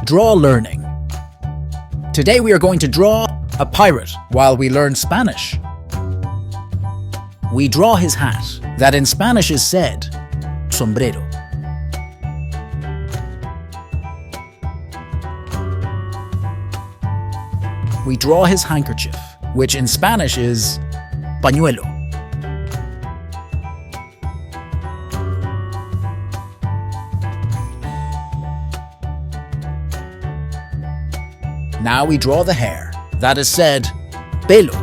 Draw learning. Today we are going to draw a pirate while we learn Spanish. We draw his hat, that in Spanish is said, sombrero. We draw his handkerchief, which in Spanish is pañuelo. Now we draw the hair, that is said, PELO.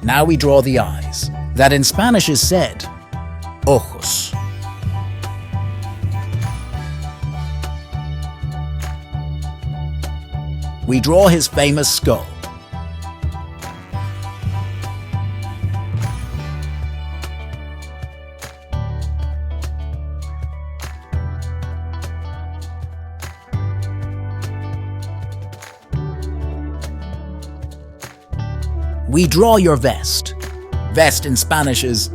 Now we draw the eyes, that in Spanish is said, OJOS. We draw his famous skull. We draw your vest. Vest in Spanish is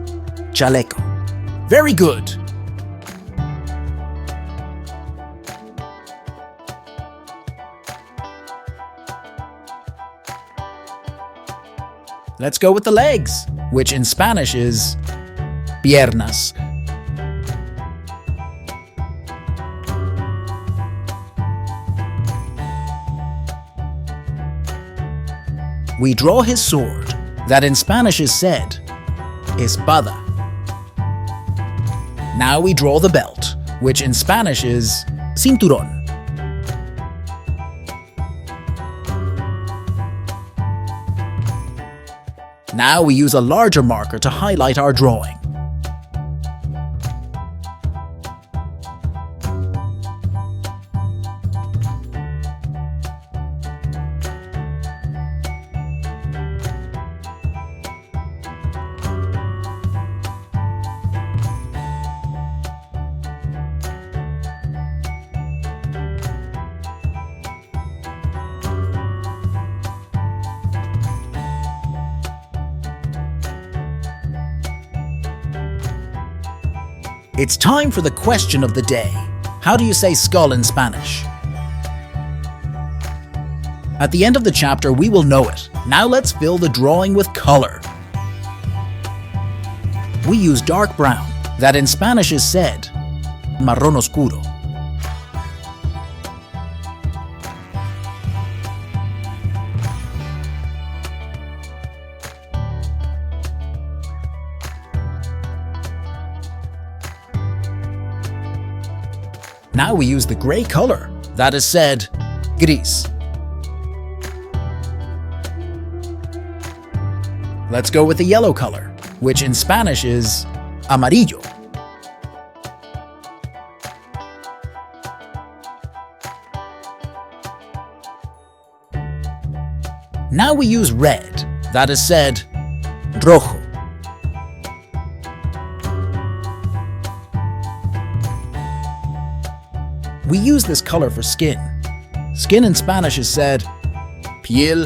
CHALECO. Very good. Let's go with the legs, which in Spanish is PIERNAS. We draw his sword, that in Spanish is said, ESPADA. Now we draw the belt, which in Spanish is CINTURON. Now we use a larger marker to highlight our drawing. It's time for the question of the day. How do you say skull in Spanish? At the end of the chapter, we will know it. Now let's fill the drawing with color. We use dark brown, that in Spanish is said, marrón oscuro. Now we use the gray color, that is said, GRIS. Let's go with the yellow color, which in Spanish is AMARILLO. Now we use red, that is said, ROJO. We use this color for skin. Skin in Spanish is said, PIEL.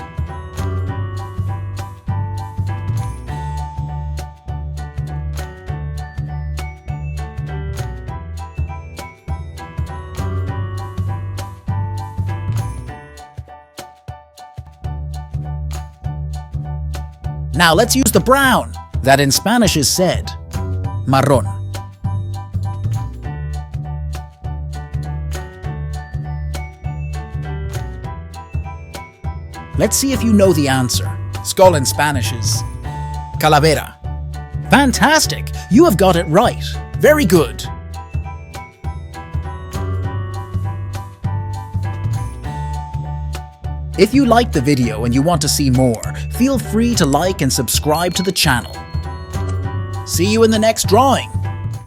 Now let's use the brown, that in Spanish is said, MARRON. Let's see if you know the answer. Skull in Spanish is CALAVERA. Fantastic! You have got it right. Very good. If you liked the video and you want to see more, feel free to like and subscribe to the channel. See you in the next drawing.